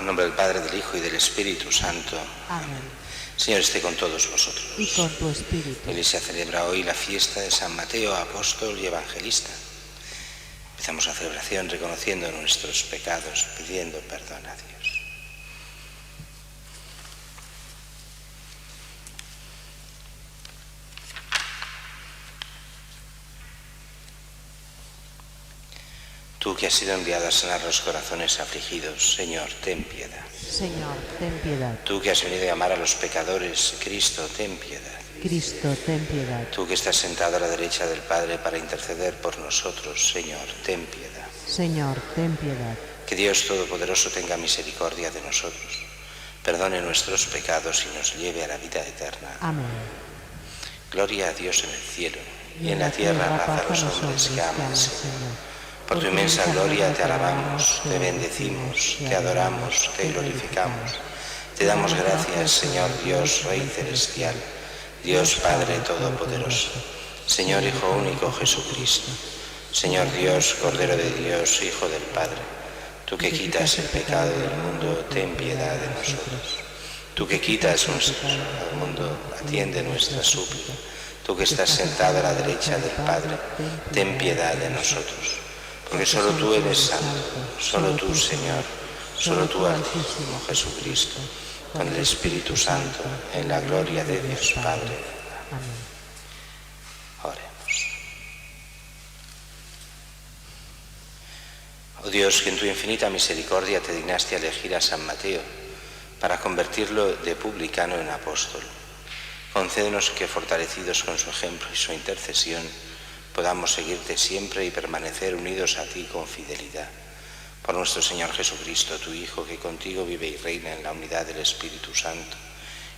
En nombre del Padre, del Hijo y del Espíritu Santo. Amén. Señor, esté con todos vosotros. Y con tu espíritu. La Iglesia celebra hoy la fiesta de San Mateo, apóstol y evangelista. Empezamos la celebración reconociendo nuestros pecados, pidiendo perdón a Dios. Tú que has sido enviado a sanar los corazones afligidos, Señor, ten piedad. Señor, ten piedad. Tú que has venido a llamar a los pecadores, Cristo, ten piedad. Cristo, ten piedad. Tú que estás sentado a la derecha del Padre para interceder por nosotros, Señor, ten piedad. Señor, ten piedad. Que Dios Todopoderoso tenga misericordia de nosotros, perdone nuestros pecados y nos lleve a la vida eterna. Amén. Gloria a Dios en el cielo y en la tierra paz a los hombres que aman al Señor. Por tu inmensa gloria te alabamos, te bendecimos, te adoramos, te glorificamos. Te damos gracias, Señor Dios, Rey celestial, Dios Padre Todopoderoso, Señor Hijo único Jesucristo, Señor Dios, Cordero de Dios, Hijo del Padre. Tú que quitas el pecado del mundo, ten piedad de nosotros. Tú que quitas nuestro pecado del mundo, atiende nuestra súplica. Tú que estás sentado a la derecha del Padre, ten piedad de nosotros. Porque solo tú eres santo, solo tú, Señor, solo tú, Altísimo Jesucristo, con el Espíritu Santo, en la gloria de Dios Padre. Amén. Oremos. Oh Dios, que en tu infinita misericordia te dignaste a elegir a San Mateo para convertirlo de publicano en apóstol. Concédenos que, fortalecidos con su ejemplo y su intercesión, podamos seguirte siempre y permanecer unidos a ti con fidelidad. Por nuestro Señor Jesucristo, tu Hijo, que contigo vive y reina en la unidad del Espíritu Santo,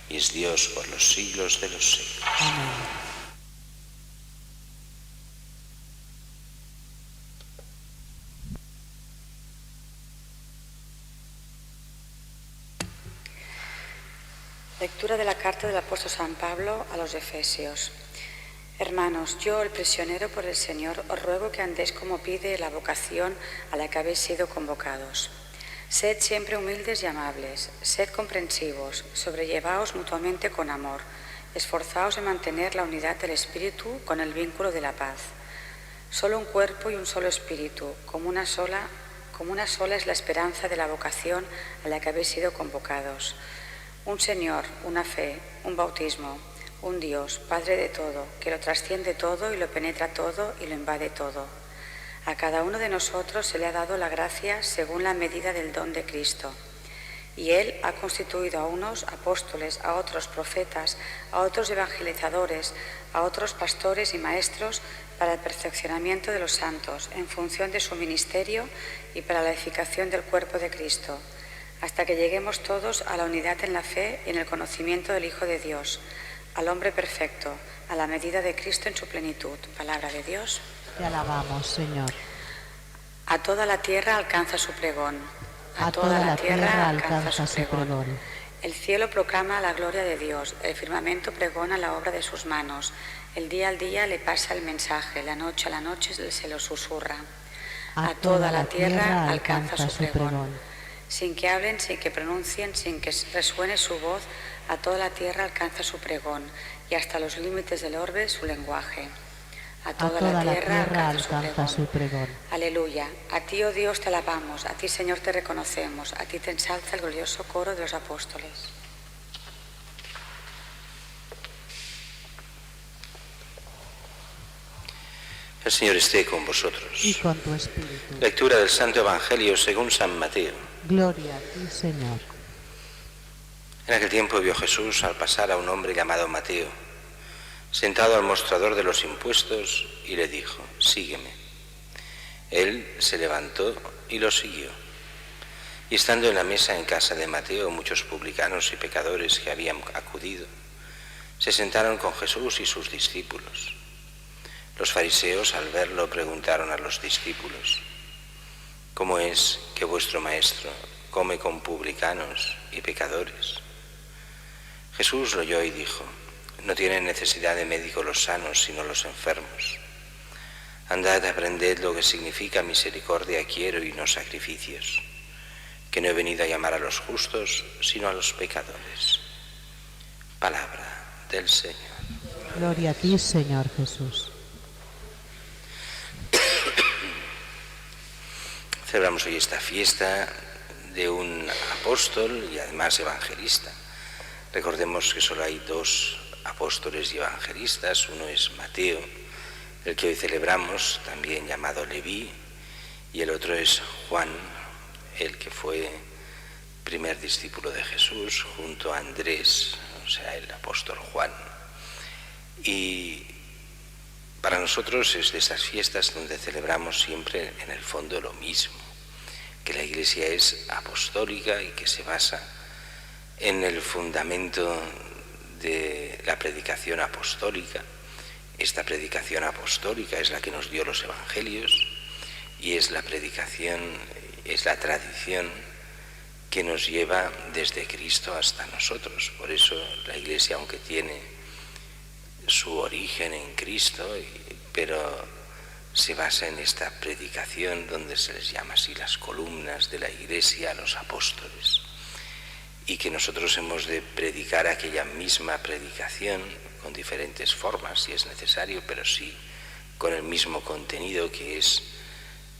y es Dios por los siglos de los siglos. Amén. Lectura de la carta del apóstol San Pablo a los Efesios. Hermanos, yo, el prisionero por el Señor, os ruego que andéis como pide la vocación a la que habéis sido convocados. Sed siempre humildes y amables, sed comprensivos, sobrellevaos mutuamente con amor, esforzaos en mantener la unidad del Espíritu con el vínculo de la paz. Solo un cuerpo y un solo Espíritu, como una sola es la esperanza de la vocación a la que habéis sido convocados. Un Señor, una fe, un bautismo, un Dios, Padre de todo, que lo trasciende todo y lo penetra todo y lo invade todo. A cada uno de nosotros se le ha dado la gracia según la medida del don de Cristo. Y Él ha constituido a unos apóstoles, a otros profetas, a otros evangelizadores, a otros pastores y maestros para el perfeccionamiento de los santos, en función de su ministerio y para la edificación del cuerpo de Cristo, hasta que lleguemos todos a la unidad en la fe y en el conocimiento del Hijo de Dios, al hombre perfecto, a la medida de Cristo en su plenitud. Palabra de Dios. Te alabamos, Señor. A toda la tierra alcanza su pregón. A toda la tierra alcanza su pregón. El cielo proclama la gloria de Dios, el firmamento pregona la obra de sus manos. El día al día le pasa el mensaje, la noche a la noche se lo susurra. A toda la tierra alcanza su pregón. Sin que hablen, sin que pronuncien, sin que resuene su voz, a toda la tierra alcanza su pregón, y hasta los límites del orbe su lenguaje. A toda la tierra alcanza su pregón. Aleluya. A ti, oh Dios, te alabamos, a ti, Señor, te reconocemos, a ti te ensalza el glorioso coro de los apóstoles. El Señor esté con vosotros. Y con tu espíritu. Lectura del Santo Evangelio según San Mateo. Gloria a ti, Señor. En aquel tiempo vio Jesús al pasar a un hombre llamado Mateo, sentado al mostrador de los impuestos, y le dijo: sígueme. Él se levantó y lo siguió. Y estando en la mesa en casa de Mateo, muchos publicanos y pecadores que habían acudido, se sentaron con Jesús y sus discípulos. Los fariseos, al verlo, preguntaron a los discípulos: ¿cómo es que vuestro maestro come con publicanos y pecadores? Jesús lo oyó y dijo: no tienen necesidad de médico los sanos, sino los enfermos. Andad, aprended lo que significa misericordia quiero y no sacrificios, que no he venido a llamar a los justos, sino a los pecadores. Palabra del Señor. Gloria a ti, Señor Jesús. Celebramos hoy esta fiesta de un apóstol y además evangelista. Recordemos que solo hay dos apóstoles y evangelistas. Uno es Mateo, el que hoy celebramos, también llamado Leví, y el otro es Juan, el que fue primer discípulo de Jesús junto a Andrés, o sea, el apóstol Juan. Y para nosotros es de estas fiestas donde celebramos siempre en el fondo lo mismo, que la Iglesia es apostólica y que se basa en el fundamento de la predicación apostólica. Esta predicación apostólica es la que nos dio los evangelios y es la predicación, es la tradición que nos lleva desde Cristo hasta nosotros. Por eso la Iglesia, aunque tiene su origen en Cristo, pero se basa en esta predicación donde se les llama así las columnas de la Iglesia, los apóstoles, y que nosotros hemos de predicar aquella misma predicación con diferentes formas si es necesario, pero sí con el mismo contenido que es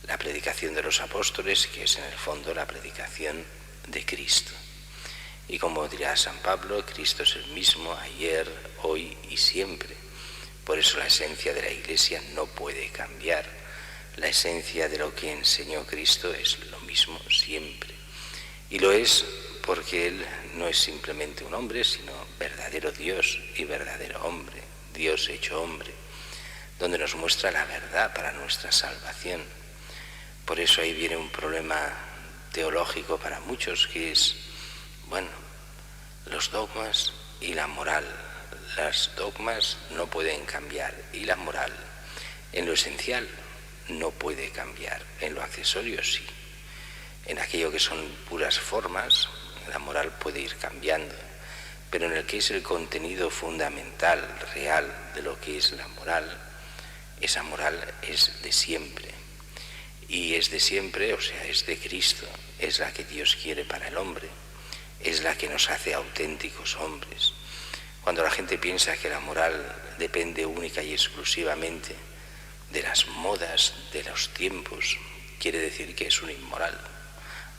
la predicación de los apóstoles, que es en el fondo la predicación de Cristo. Y como dirá San Pablo, Cristo es el mismo ayer, hoy y siempre. Por eso la esencia de la Iglesia no puede cambiar. La esencia de lo que enseñó Cristo es lo mismo siempre. Y lo es porque Él no es simplemente un hombre, sino verdadero Dios y verdadero hombre, Dios hecho hombre, donde nos muestra la verdad para nuestra salvación. Por eso ahí viene un problema teológico para muchos, que es, los dogmas y la moral. Los dogmas no pueden cambiar y la moral, en lo esencial, no puede cambiar. En lo accesorio sí. En aquello que son puras formas, la moral puede ir cambiando, pero en el que es el contenido fundamental, real, de lo que es la moral, esa moral es de siempre. Y es de siempre, o sea, es de Cristo, es la que Dios quiere para el hombre, es la que nos hace auténticos hombres. Cuando la gente piensa que la moral depende única y exclusivamente de las modas de los tiempos, quiere decir que es un inmoral,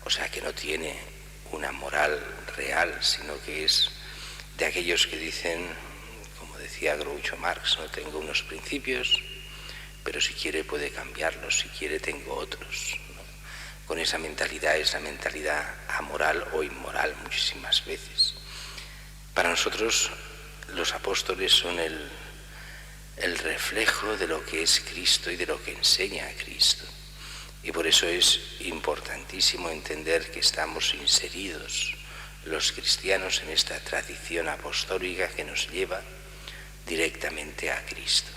o sea, que no tiene una moral real, sino que es de aquellos que dicen, como decía Groucho Marx, no tengo unos principios, pero si quiere puede cambiarlos, si quiere tengo otros, ¿no? Con esa mentalidad es la mentalidad amoral o inmoral muchísimas veces. Para nosotros los apóstoles son el reflejo de lo que es Cristo y de lo que enseña a Cristo. Y por eso es importantísimo entender que estamos inseridos los cristianos en esta tradición apostólica que nos lleva directamente a Cristo.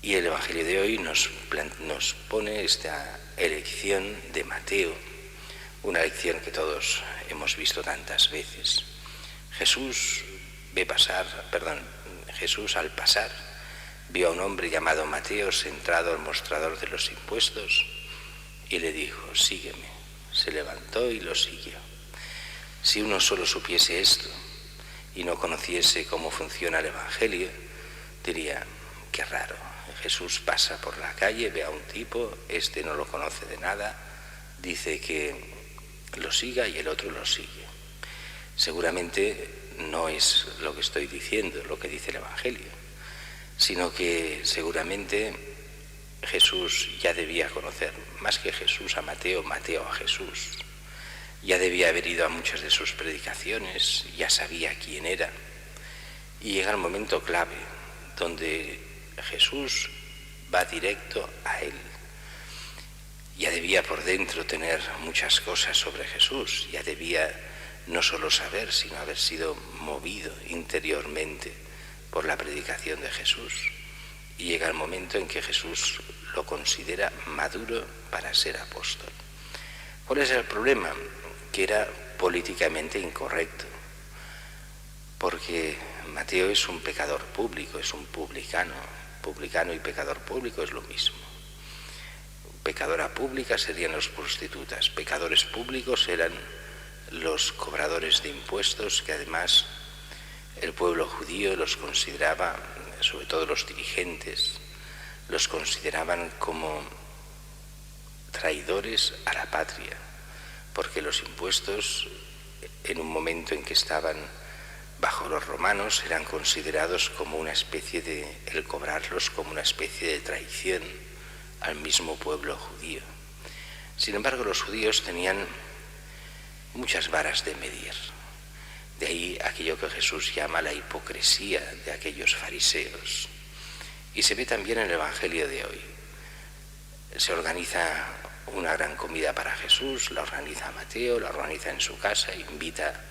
Y el Evangelio de hoy nos pone esta elección de Mateo, una lección que todos hemos visto tantas veces. Jesús al pasar vio a un hombre llamado Mateo sentado al mostrador de los impuestos y le dijo, sígueme. Se levantó y lo siguió. Si uno solo supiese esto y no conociese cómo funciona el Evangelio, diría, qué raro. Jesús pasa por la calle, ve a un tipo, este no lo conoce de nada, dice que lo siga y el otro lo sigue. Seguramente no es lo que estoy diciendo, lo que dice el Evangelio, sino que seguramente Jesús ya debía conocer, más que Jesús a Mateo, Mateo a Jesús. Ya debía haber ido a muchas de sus predicaciones, ya sabía quién era. Y llega el momento clave, donde Jesús va directo a él. Ya debía por dentro tener muchas cosas sobre Jesús, ya debía no solo saber, sino haber sido movido interiormente por la predicación de Jesús. Y llega el momento en que Jesús lo considera maduro para ser apóstol. ¿Cuál es el problema? Que era políticamente incorrecto, porque Mateo es un pecador público, es un publicano. Publicano y pecador público es lo mismo. pecadora pública serían las prostitutas. Pecadores públicos eran los cobradores de impuestos, que además el pueblo judío los consideraba, sobre todo los dirigentes, los consideraban como traidores a la patria, porque los impuestos, en un momento en que estaban bajo los romanos, eran considerados como una especie de, el cobrarlos como una especie de traición al mismo pueblo judío. Sin embargo, los judíos tenían muchas varas de medir. De ahí aquello que Jesús llama la hipocresía de aquellos fariseos. Y se ve también en el Evangelio de hoy. Se organiza una gran comida para Jesús, la organiza Mateo, la organiza en su casa, invita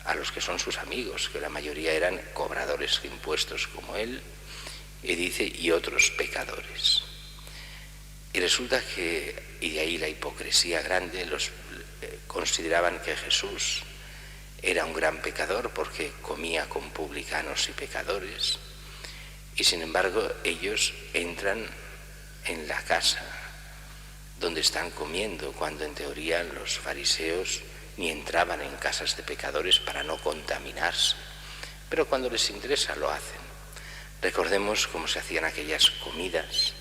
a los que son sus amigos, que la mayoría eran cobradores de impuestos como él, y dice, y otros pecadores. Y resulta que, y de ahí la hipocresía grande, los consideraban que Jesús era un gran pecador porque comía con publicanos y pecadores, y sin embargo ellos entran en la casa donde están comiendo, cuando en teoría los fariseos ni entraban en casas de pecadores para no contaminarse, pero cuando les interesa lo hacen. Recordemos cómo se hacían aquellas comidas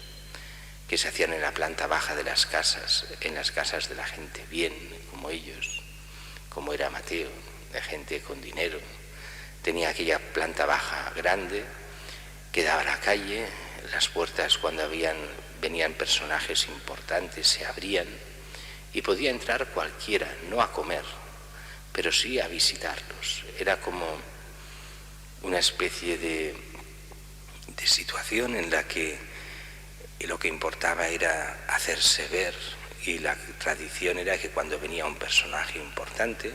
que se hacían en la planta baja de las casas, en las casas de la gente bien, como ellos, como era Mateo, de gente con dinero. Tenía aquella planta baja grande que daba a la calle, las puertas cuando venían personajes importantes se abrían y podía entrar cualquiera, no a comer, pero sí a visitarlos. Era como una especie de situación en la que lo que importaba era hacerse ver, y la tradición era que cuando venía un personaje importante,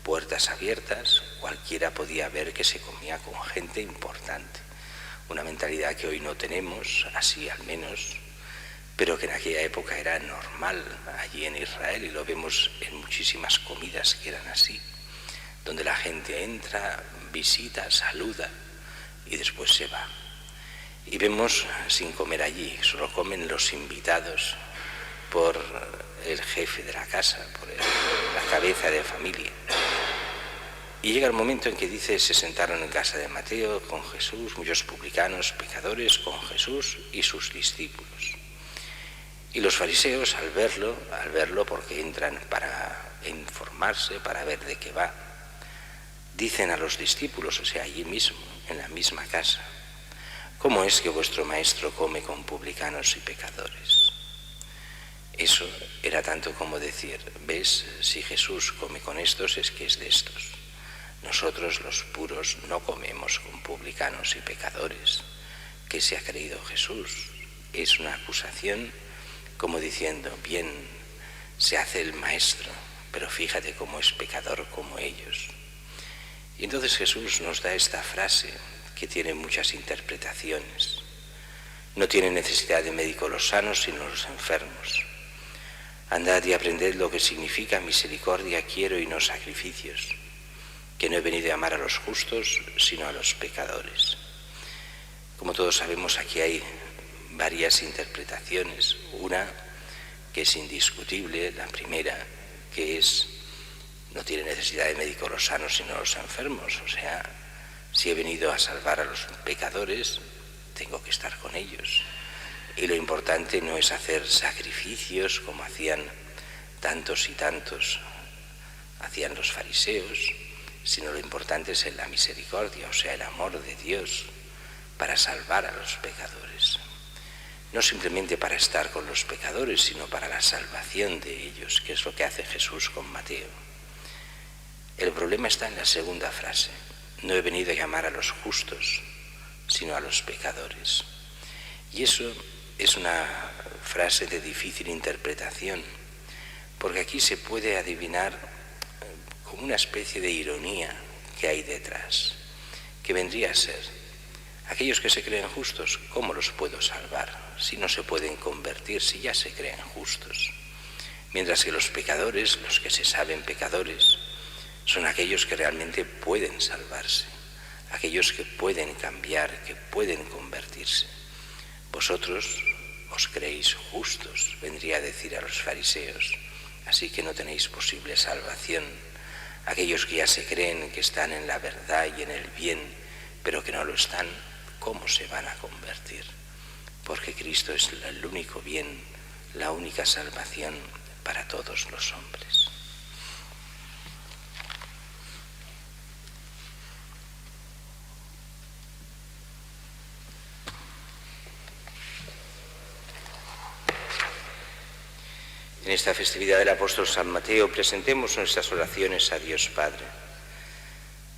puertas abiertas, cualquiera podía ver que se comía con gente importante. Una mentalidad que hoy no tenemos, así al menos, pero que en aquella época era normal allí en Israel, y lo vemos en muchísimas comidas que eran así, donde la gente entra, visita, saluda y después se va. Y vemos sin comer allí, solo comen los invitados por el jefe de la casa, por la cabeza de familia. Y llega el momento en que dice, se sentaron en casa de Mateo con Jesús, muchos publicanos, pecadores, con Jesús y sus discípulos. Y los fariseos, al verlo porque entran para informarse, para ver de qué va, dicen a los discípulos, o sea, allí mismo, en la misma casa, ¿cómo es que vuestro maestro come con publicanos y pecadores? Eso era tanto como decir, ¿ves? Si Jesús come con estos, es que es de estos. Nosotros los puros no comemos con publicanos y pecadores. ¿Qué se ha creído Jesús? Es una acusación como diciendo, bien, se hace el maestro, pero fíjate cómo es pecador como ellos. Y entonces Jesús nos da esta frase que tiene muchas interpretaciones. No tienen necesidad de médico los sanos, sino los enfermos. Andad y aprended lo que significa misericordia quiero y no sacrificios, que no he venido a amar a los justos, sino a los pecadores. Como todos sabemos, aquí hay varias interpretaciones. Una que es indiscutible, la primera, que es, no tiene necesidad de médico los sanos, sino los enfermos. O sea, si he venido a salvar a los pecadores, tengo que estar con ellos. Y lo importante no es hacer sacrificios como hacían tantos y tantos, hacían los fariseos, sino lo importante es la misericordia, o sea, el amor de Dios para salvar a los pecadores. No simplemente para estar con los pecadores, sino para la salvación de ellos, que es lo que hace Jesús con Mateo. El problema está en la segunda frase. No he venido a llamar a los justos, sino a los pecadores. Y eso es una frase de difícil interpretación, porque aquí se puede adivinar como una especie de ironía que hay detrás, que vendría a ser, aquellos que se creen justos, ¿cómo los puedo salvar si no se pueden convertir, si ya se creen justos? Mientras que los pecadores, los que se saben pecadores, son aquellos que realmente pueden salvarse, aquellos que pueden cambiar, que pueden convertirse. Vosotros os creéis justos, vendría a decir a los fariseos, así que no tenéis posible salvación. Aquellos que ya se creen que están en la verdad y en el bien, pero que no lo están, ¿cómo se van a convertir? Porque Cristo es el único bien, la única salvación para todos los hombres. En esta festividad del apóstol San Mateo presentemos nuestras oraciones a Dios Padre,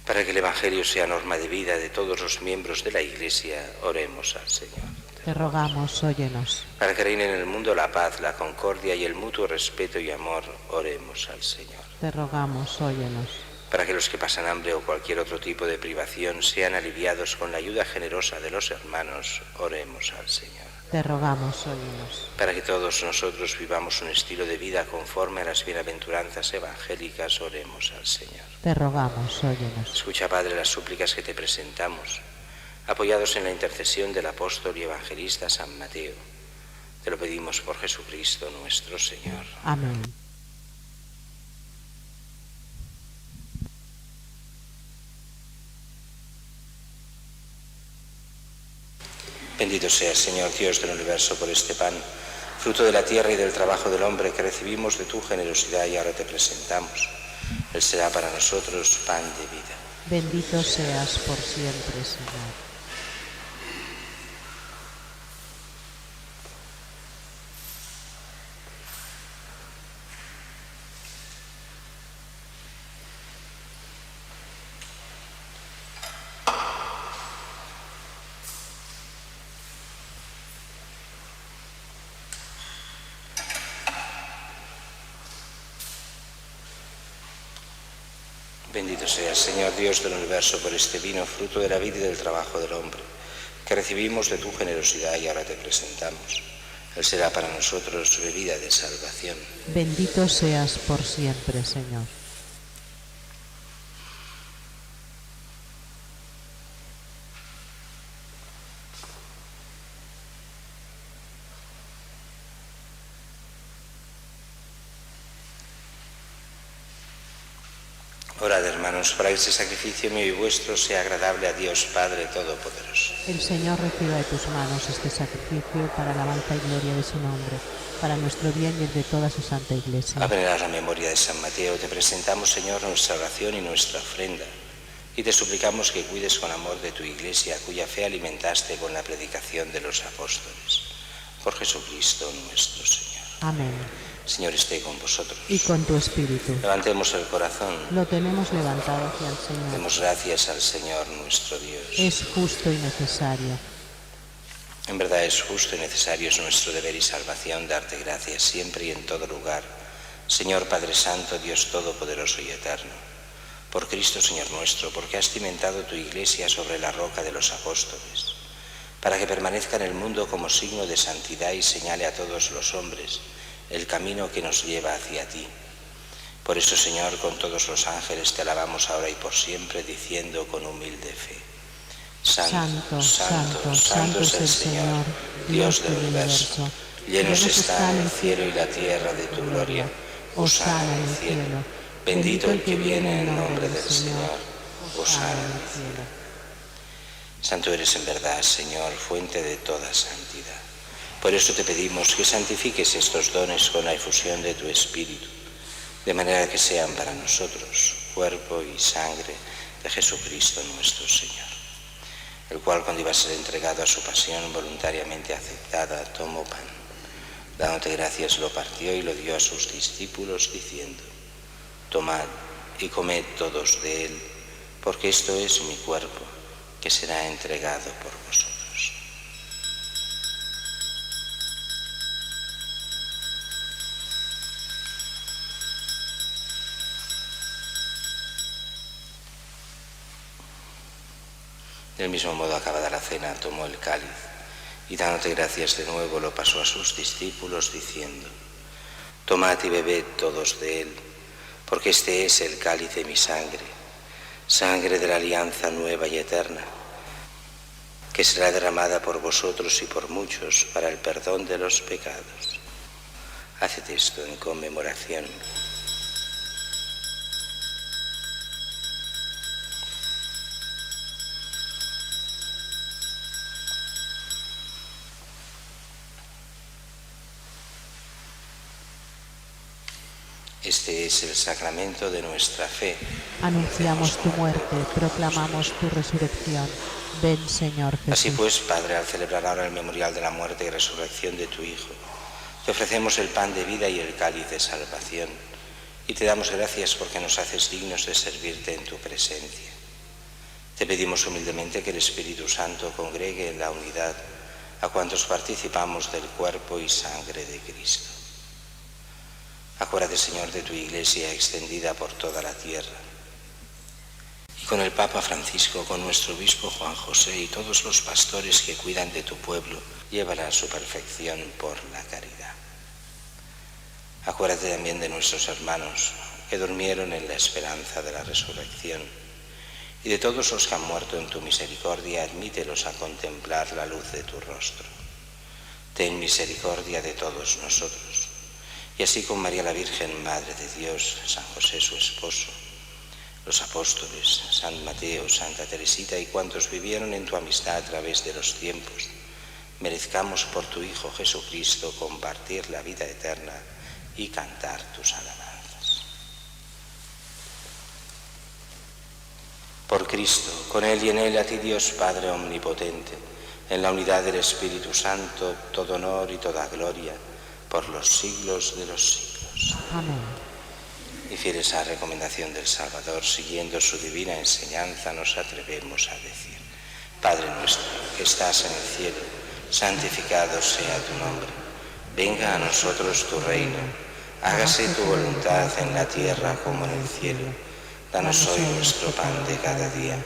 para que el Evangelio sea norma de vida de todos los miembros de la Iglesia. Oremos al Señor. Te rogamos, óyenos. Para que reine en el mundo la paz, la concordia y el mutuo respeto y amor, oremos al Señor. Te rogamos, óyenos. Para que los que pasan hambre o cualquier otro tipo de privación sean aliviados con la ayuda generosa de los hermanos, oremos al Señor. Te rogamos, óyenos. Para que todos nosotros vivamos un estilo de vida conforme a las bienaventuranzas evangélicas, oremos al Señor. Te rogamos, óyenos. Escucha, Padre, las súplicas que te presentamos, apoyados en la intercesión del apóstol y evangelista San Mateo. Te lo pedimos por Jesucristo nuestro Señor. Amén. Bendito seas, Señor Dios del universo, por este pan, fruto de la tierra y del trabajo del hombre, que recibimos de tu generosidad y ahora te presentamos. Él será para nosotros pan de vida. Bendito seas por siempre, Señor. Bendito seas, Señor Dios del universo, por este vino, fruto de la vida y del trabajo del hombre, que recibimos de tu generosidad y ahora te presentamos. Él será para nosotros bebida de salvación. Bendito seas por siempre, Señor. Orad, hermanos, para que este sacrificio mío y vuestro sea agradable a Dios Padre Todopoderoso. El Señor reciba de tus manos este sacrificio para alabanza y gloria de su nombre, para nuestro bien y el de toda su santa Iglesia. A venerar la memoria de San Mateo, te presentamos, Señor, nuestra oración y nuestra ofrenda, y te suplicamos que cuides con amor de tu Iglesia, cuya fe alimentaste con la predicación de los apóstoles. Por Jesucristo nuestro Señor. Amén. Señor, esté con vosotros. Y con tu espíritu. Levantemos el corazón. Lo tenemos levantado hacia el Señor. Demos gracias al Señor nuestro Dios. Es justo y necesario. En verdad es justo y necesario, es nuestro deber y salvación darte gracias siempre y en todo lugar, Señor Padre Santo, Dios Todopoderoso y Eterno. Por Cristo, Señor nuestro, porque has cimentado tu Iglesia sobre la roca de los apóstoles, para que permanezca en el mundo como signo de santidad y señale a todos los hombres el camino que nos lleva hacia ti. Por eso, Señor, con todos los ángeles te alabamos ahora y por siempre, diciendo con humilde fe: Santo, santo, santo es el Señor, Dios del universo. Llenos están el cielo y la tierra de tu gloria. Hosana en el cielo. Bendito el que viene en nombre del Señor. Hosana en el cielo. Santo eres en verdad, Señor, fuente de toda santidad. Por eso te pedimos que santifiques estos dones con la efusión de tu Espíritu, de manera que sean para nosotros cuerpo y sangre de Jesucristo nuestro Señor, el cual, cuando iba a ser entregado a su pasión voluntariamente aceptada, tomó pan, dándote gracias lo partió y lo dio a sus discípulos, diciendo: tomad y comed todos de él, porque esto es mi cuerpo, que será entregado por vosotros. Del mismo modo, acabada la cena, tomó el cáliz y, dándote gracias de nuevo, lo pasó a sus discípulos, diciendo: tomad y bebed todos de él, porque este es el cáliz de mi sangre, sangre de la alianza nueva y eterna, que será derramada por vosotros y por muchos para el perdón de los pecados. Haced esto en conmemoración. Este es el sacramento de nuestra fe. Anunciamos tu muerte, proclamamos tu resurrección. Ven, Señor Jesús. Así pues, Padre, al celebrar ahora el memorial de la muerte y resurrección de tu Hijo, te ofrecemos el pan de vida y el cáliz de salvación, y te damos gracias porque nos haces dignos de servirte en tu presencia. Te pedimos humildemente que el Espíritu Santo congregue en la unidad a cuantos participamos del cuerpo y sangre de Cristo. Acuérdate, Señor, de tu Iglesia extendida por toda la tierra. Y con el Papa Francisco, con nuestro obispo Juan José y todos los pastores que cuidan de tu pueblo, llévala a su perfección por la caridad. Acuérdate también de nuestros hermanos que durmieron en la esperanza de la resurrección. Y de todos los que han muerto en tu misericordia, admítelos a contemplar la luz de tu rostro. Ten misericordia de todos nosotros. Y así con María la Virgen, Madre de Dios, San José su esposo, los apóstoles, San Mateo, Santa Teresita y cuantos vivieron en tu amistad a través de los tiempos, merezcamos por tu Hijo Jesucristo compartir la vida eterna y cantar tus alabanzas. Por Cristo, con Él y en Él, a ti Dios Padre Omnipotente, en la unidad del Espíritu Santo, todo honor y toda gloria, por los siglos de los siglos. Amén. Y fieles a la recomendación del Salvador, siguiendo su divina enseñanza, nos atrevemos a decir: Padre nuestro, que estás en el cielo, santificado sea tu nombre. Venga a nosotros tu reino. Hágase tu voluntad en la tierra como en el cielo. Danos hoy nuestro pan de cada día.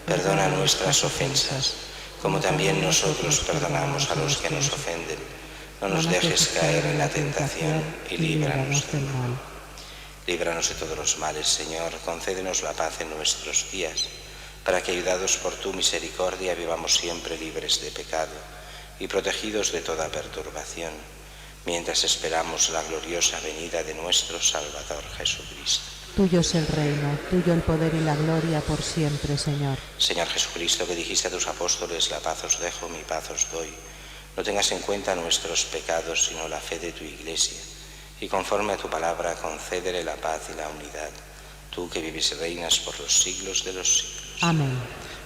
Perdona nuestras ofensas, como también nosotros perdonamos a los que nos ofenden. No nos dejes caer en la tentación y líbranos del mal. Líbranos de todos los males, Señor, concédenos la paz en nuestros días, para que, ayudados por tu misericordia, vivamos siempre libres de pecado y protegidos de toda perturbación, mientras esperamos la gloriosa venida de nuestro Salvador Jesucristo. Tuyo es el reino, tuyo el poder y la gloria por siempre, Señor. Señor Jesucristo, que dijiste a tus apóstoles: la paz os dejo, mi paz os doy. No tengas en cuenta nuestros pecados, sino la fe de tu Iglesia, y conforme a tu palabra concédele la paz y la unidad, tú que vives y reinas por los siglos de los siglos. Amén.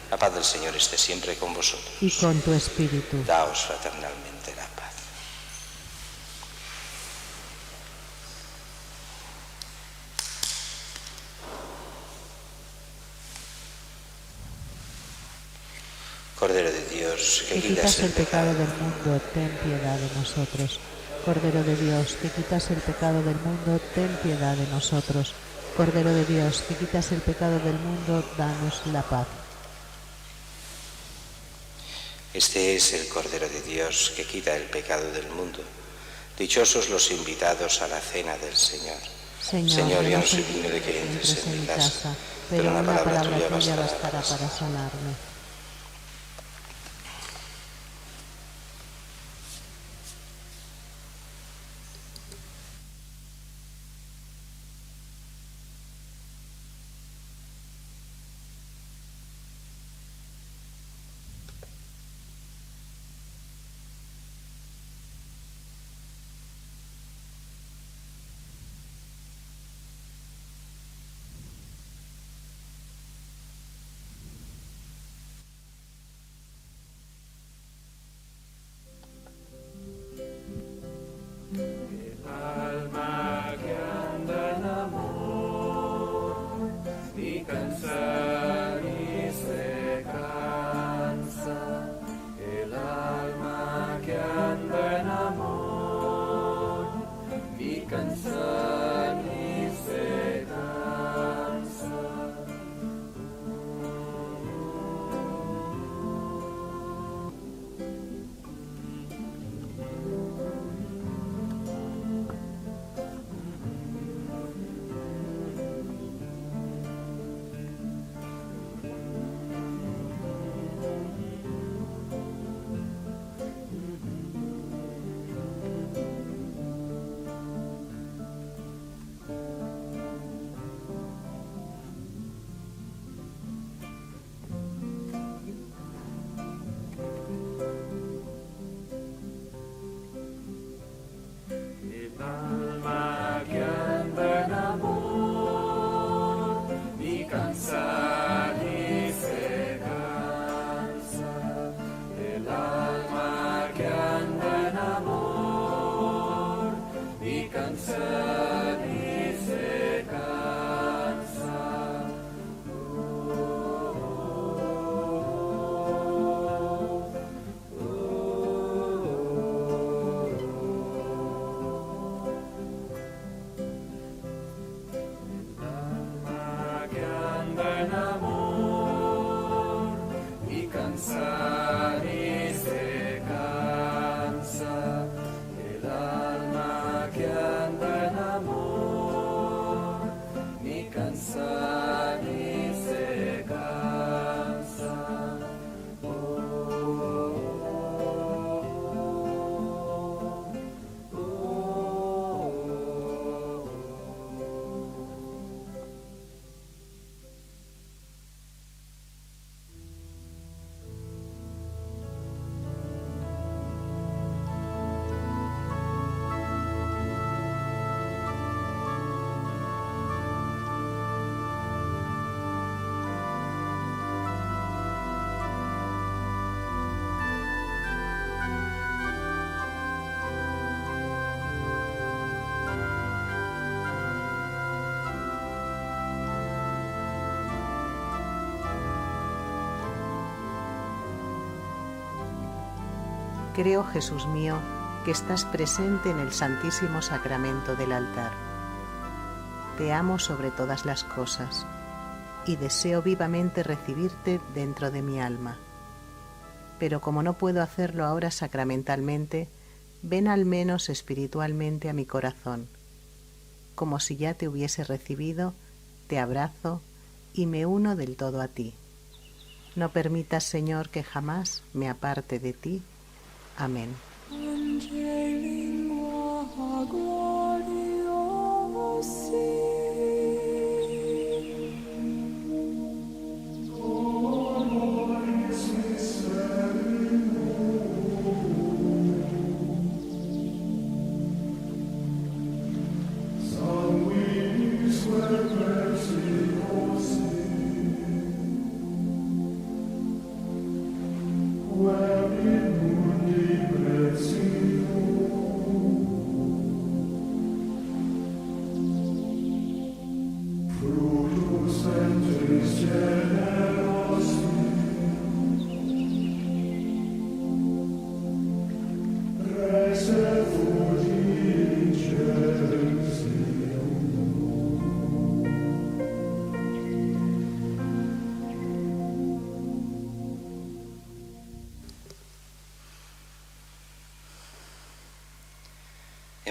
La paz del Señor esté siempre con vosotros. Y con tu espíritu. Daos fraternalmente la paz. Cordero de Dios, que quitas el pecado del mundo, ten piedad de nosotros. Cordero de Dios, que quitas el pecado del mundo, ten piedad de nosotros. Cordero de Dios, que quitas el pecado del mundo, danos la paz. Este es el Cordero de Dios que quita el pecado del mundo. Dichosos los invitados a la cena del Señor. Señor, yo no soy digno de que entres en mi casa, pero una palabra tuya bastará para sanarme. Creo, Jesús mío, que estás presente en el Santísimo Sacramento del altar. Te amo sobre todas las cosas y deseo vivamente recibirte dentro de mi alma. Pero como no puedo hacerlo ahora sacramentalmente, ven al menos espiritualmente a mi corazón. Como si ya te hubiese recibido, te abrazo y me uno del todo a ti. No permitas, Señor, que jamás me aparte de ti. Amén.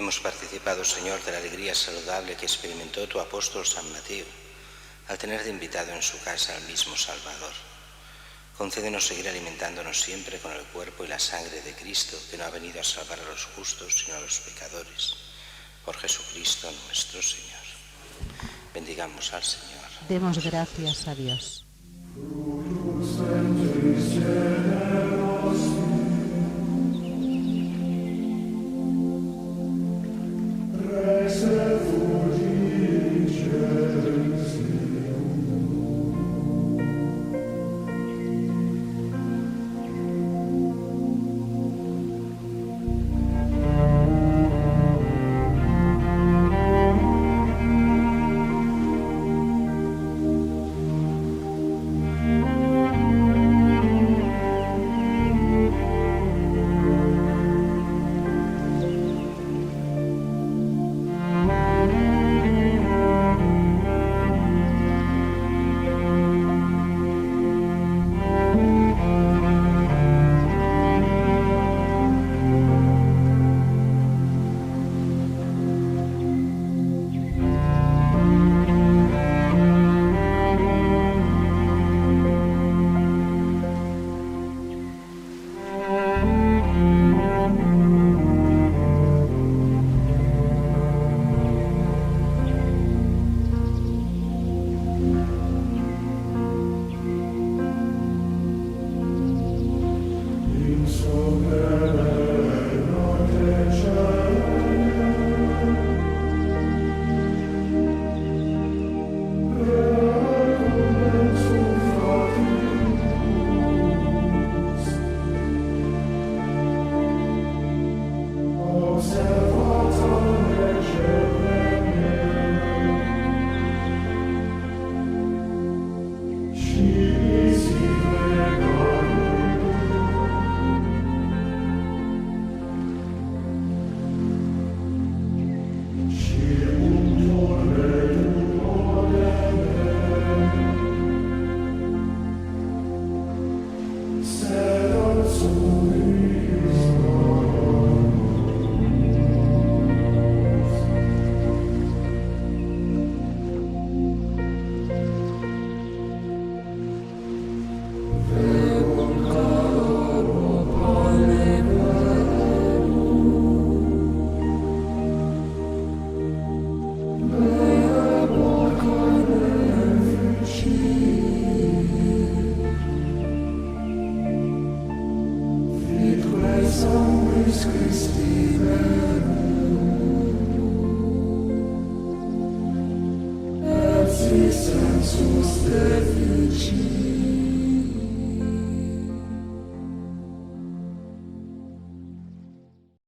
Hemos participado, Señor, de la alegría saludable que experimentó tu apóstol San Mateo al tener de invitado en su casa al mismo Salvador. Concédenos seguir alimentándonos siempre con el cuerpo y la sangre de Cristo, que no ha venido a salvar a los justos, sino a los pecadores. Por Jesucristo nuestro Señor. Bendigamos al Señor. Demos gracias a Dios.